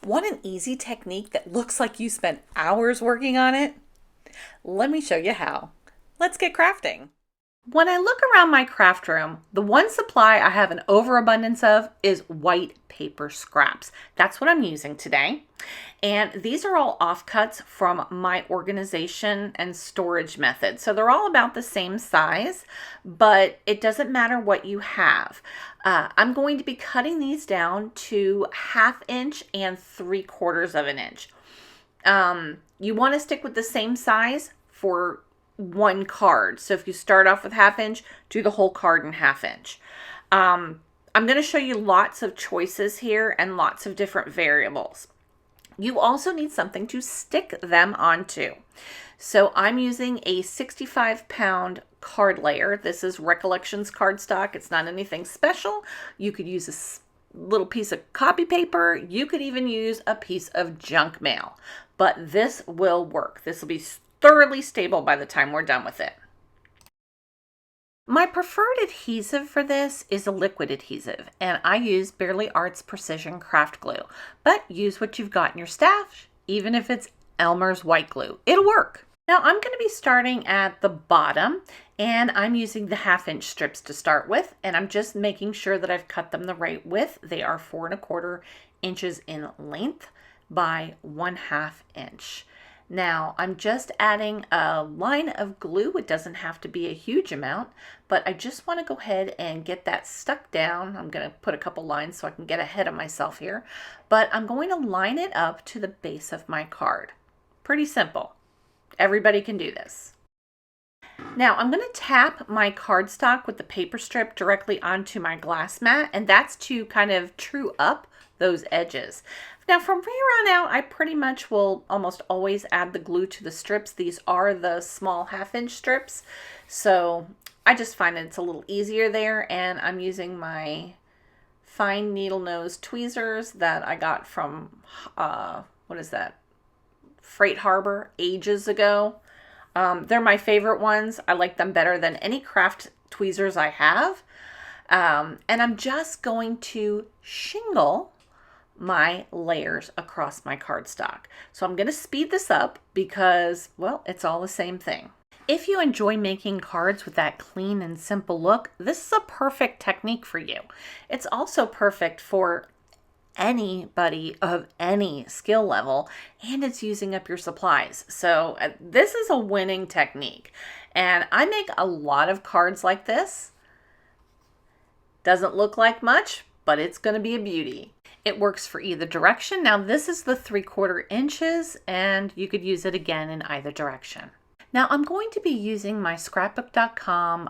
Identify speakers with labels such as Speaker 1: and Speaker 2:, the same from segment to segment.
Speaker 1: Want an easy technique that looks like you spent hours working on it? Let me show you how. Let's get crafting. When I look around my craft room, the one supply I have an overabundance of is white paper scraps. That's what I'm using today. And these are all offcuts from my organization and storage method. So they're all about the same size, but it doesn't matter what you have. I'm going to be cutting these down to 1/2 inch and 3/4 of an inch. You want to stick with the same size for one card. So if you start off with 1/2 inch, do the whole card in 1/2 inch. I'm going to show you lots of choices here and lots of different variables. You also need something to stick them onto. So I'm using a 65-pound card layer. This is Recollections cardstock. It's not anything special. You could use a little piece of copy paper. You could even use a piece of junk mail, but this will work. This will be thoroughly stable by the time we're done with it. My preferred adhesive for this is a liquid adhesive, and I use Barely Art's Precision Craft Glue, but use what you've got in your stash, even if it's Elmer's white glue. It'll work. Now I'm going to be starting at the bottom, and I'm using the 1/2 inch strips to start with, and I'm just making sure that I've cut them the right width. They are 4 1/4 inches in length by 1/2 inch. Now I'm just adding a line of glue. It doesn't have to be a huge amount, but I just want to go ahead and get that stuck down. I'm going to put a couple lines so I can get ahead of myself here, but I'm going to line it up to the base of my card. Pretty simple. Everybody can do this. Now I'm going to tap my cardstock with the paper strip directly onto my glass mat, and that's to kind of true up those edges. Now from here on out, I pretty much will almost always add the glue to the strips. These are the small 1/2 inch strips, so I just find it's a little easier there, and I'm using my fine needle nose tweezers that I got from, what is that? Freight Harbor ages ago. They're my favorite ones. I like them better than any craft tweezers I have. And I'm just going to shingle my layers across my cardstock. So I'm going to speed this up because, well, it's all the same thing. If you enjoy making cards with that clean and simple look, this is a perfect technique for you. It's also perfect for anybody of any skill level, and it's using up your supplies. So this is a winning technique, and I make a lot of cards like this. Doesn't look like much, but it's going to be a beauty. It works for either direction. Now this is the 3/4 inches, and you could use it again in either direction. Now I'm going to be using my scrapbook.com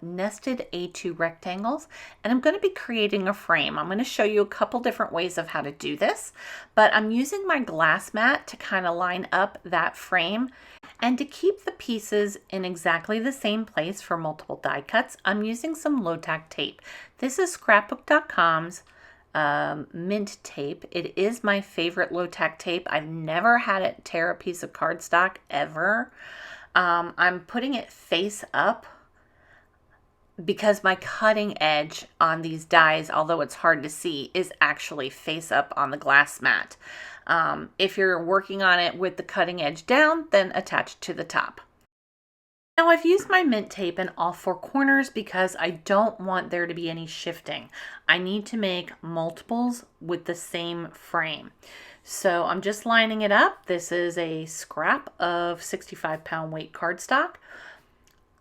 Speaker 1: nested A2 rectangles, and I'm going to be creating a frame. I'm going to show you a couple different ways of how to do this, but I'm using my glass mat to kind of line up that frame. And to keep the pieces in exactly the same place for multiple die cuts, I'm using some low-tack tape. This is scrapbook.com's mint tape. It is my favorite low-tack tape. I've never had it tear a piece of cardstock ever. I'm putting it face up because my cutting edge on these dies, although it's hard to see, is actually face up on the glass mat. If you're working on it with the cutting edge down, then attach it to the top. Now I've used my mint tape in all 4 corners because I don't want there to be any shifting. I need to make multiples with the same frame. So I'm just lining it up. This is a scrap of 65-pound weight cardstock.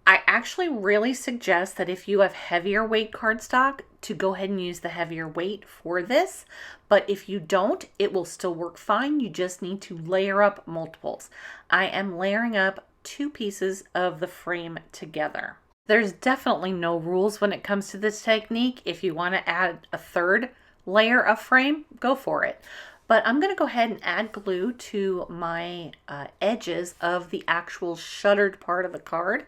Speaker 1: I actually really suggest that if you have heavier weight cardstock, to go ahead and use the heavier weight for this. But if you don't, it will still work fine. You just need to layer up multiples. I am layering up 2 pieces of the frame together. There's definitely no rules when it comes to this technique. If you want to add a 3rd layer of frame, go for it. But I'm going to go ahead and add glue to my edges of the actual shuttered part of the card.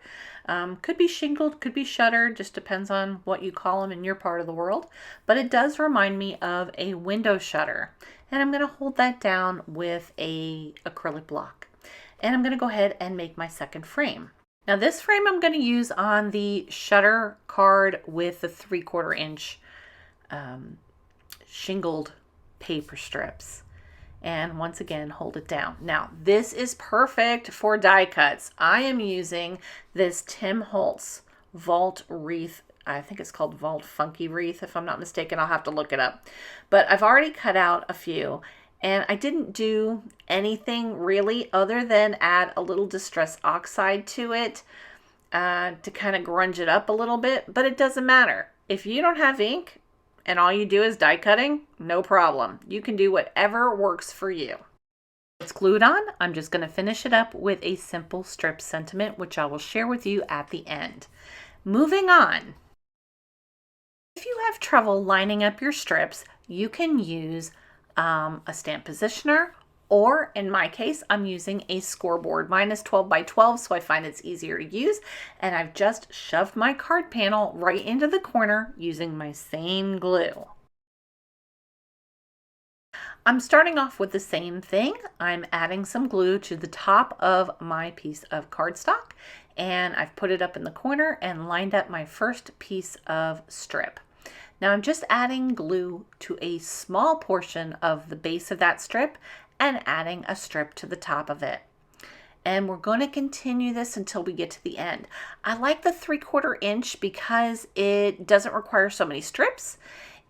Speaker 1: Could be shingled, could be shuttered, just depends on what you call them in your part of the world. But it does remind me of a window shutter. And I'm going to hold that down with a acrylic block. And I'm going to go ahead and make my 2nd frame. Now this frame I'm going to use on the shutter card with the 3/4 inch shingled paper strips. and once again hold it down. Now this is perfect for die cuts. I am using this Tim Holtz Vault Wreath. I think it's called Vault Funky Wreath if I'm not mistaken. I'll have to look it up. But I've already cut out a few, and I didn't do anything really other than add a little Distress Oxide to it to kind of grunge it up a little bit, but it doesn't matter. If you don't have ink, and all you do is die cutting, no problem. You can do whatever works for you. It's glued on. I'm just going to finish it up with a simple strip sentiment, which I will share with you at the end. Moving on. If you have trouble lining up your strips, you can use a stamp positioner, or in my case, I'm using a scoreboard. Mine is 12 by 12, so I find it's easier to use. And I've just shoved my card panel right into the corner using my same glue. I'm starting off with the same thing. I'm adding some glue to the top of my piece of cardstock, and I've put it up in the corner and lined up my first piece of strip. Now I'm just adding glue to a small portion of the base of that strip and adding a strip to the top of it. And we're going to continue this until we get to the end. I like the 3/4 inch because it doesn't require so many strips,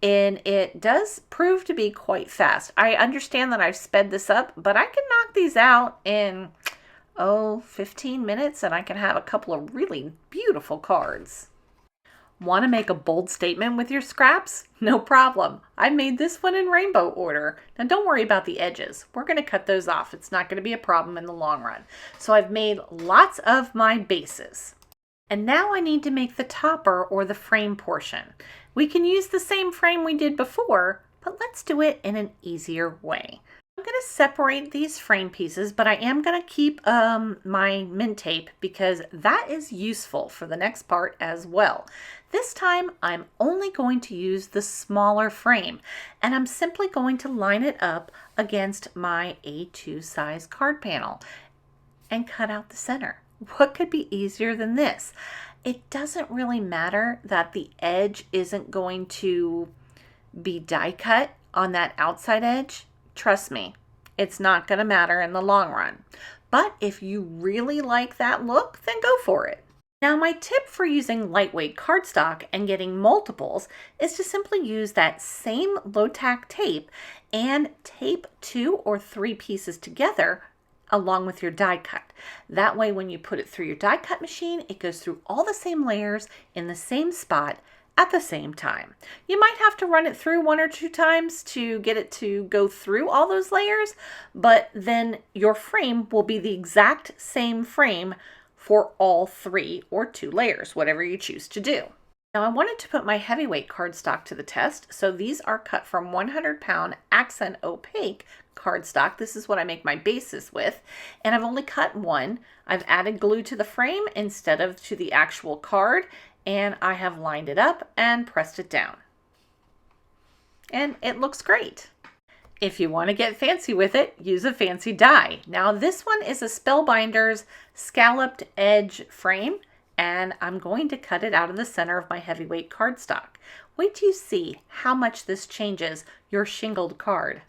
Speaker 1: and it does prove to be quite fast. I understand that I've sped this up, but I can knock these out in 15 minutes, and I can have a couple of really beautiful cards. Want to make a bold statement with your scraps? No problem. I made this one in rainbow order. Now don't worry about the edges. We're going to cut those off. It's not going to be a problem in the long run. So I've made lots of my bases. And now I need to make the topper or the frame portion. We can use the same frame we did before, but let's do it in an easier way. I'm going to separate these frame pieces, but I am going to keep my mint tape because that is useful for the next part as well. This time I'm only going to use the smaller frame, and I'm simply going to line it up against my A2 size card panel and cut out the center. What could be easier than this? It doesn't really matter that the edge isn't going to be die cut on that outside edge. Trust me, it's not going to matter in the long run. But if you really like that look, then go for it. Now, my tip for using lightweight cardstock and getting multiples is to simply use that same low-tack tape and tape 2 or 3 pieces together along with your die cut. That way, when you put it through your die cut machine, it goes through all the same layers in the same spot at the same time. You might have to run it through 1 or 2 times to get it to go through all those layers, but then your frame will be the exact same frame for all 3 or 2 layers, whatever you choose to do. Now I wanted to put my heavyweight cardstock to the test, so these are cut from 100-pound accent opaque cardstock. This is what I make my bases with, and I've only cut one. I've added glue to the frame instead of to the actual card, and I have lined it up and pressed it down. And it looks great. If you want to get fancy with it, use a fancy die. Now this one is a Spellbinders scalloped edge frame, and I'm going to cut it out of the center of my heavyweight cardstock. Wait till you see how much this changes your shingled card.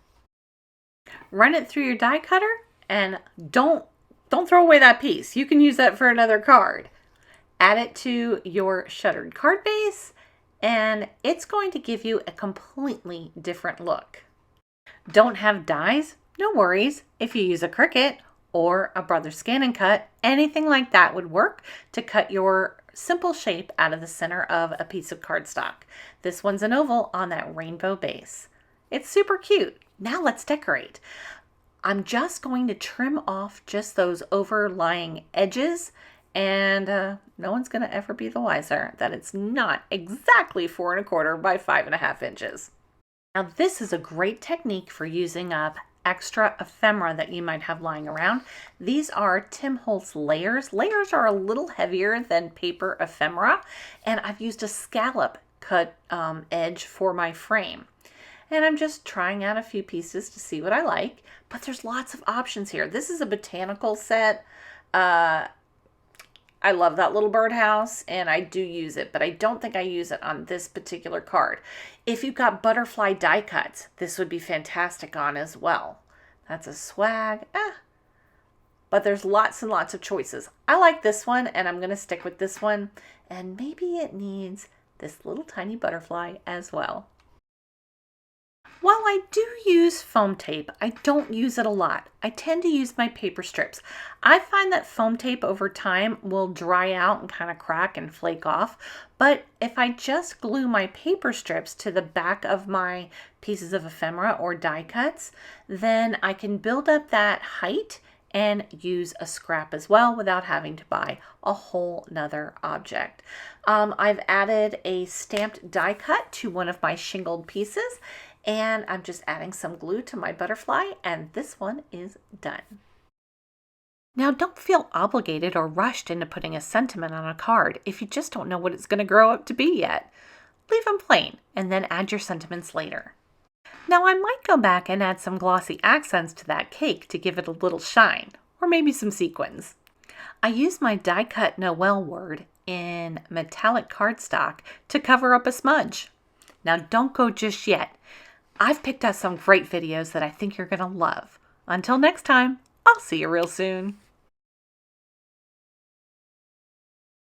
Speaker 1: Run it through your die cutter, and don't throw away that piece. You can use that for another card. Add it to your shuttered card base, and it's going to give you a completely different look. Don't have dies? No worries. If you use a Cricut or a Brother Scan and Cut, anything like that would work to cut your simple shape out of the center of a piece of cardstock. This one's an oval on that rainbow base. It's super cute. Now let's decorate. I'm just going to trim off just those overlying edges, and no one's going to ever be the wiser that it's not exactly 4 1/4 by 5.5 inches. Now this is a great technique for using up extra ephemera that you might have lying around. These are Tim Holtz layers. Layers are a little heavier than paper ephemera, and I've used a scallop cut edge for my frame. And I'm just trying out a few pieces to see what I like, but there's lots of options here. This is a botanical set. I love that little birdhouse, and I do use it, but I don't think I use it on this particular card. If you've got butterfly die cuts, this would be fantastic on as well. That's a swag. But there's lots and lots of choices. I like this one, and I'm going to stick with this one. And maybe it needs this little tiny butterfly as well. While I do use foam tape, I don't use it a lot. I tend to use my paper strips. I find that foam tape over time will dry out and kind of crack and flake off. But if I just glue my paper strips to the back of my pieces of ephemera or die cuts, then I can build up that height and use a scrap as well without having to buy a whole nother object. I've added a stamped die cut to one of my shingled pieces, and I'm just adding some glue to my butterfly, and this one is done. Now, don't feel obligated or rushed into putting a sentiment on a card if you just don't know what it's going to grow up to be yet. Leave them plain and then add your sentiments later. Now, I might go back and add some glossy accents to that cake to give it a little shine, or maybe some sequins. I use my die cut Noel word in metallic cardstock to cover up a smudge. Now, don't go just yet. I've picked out some great videos that I think you're going to love. Until next time, I'll see you real soon.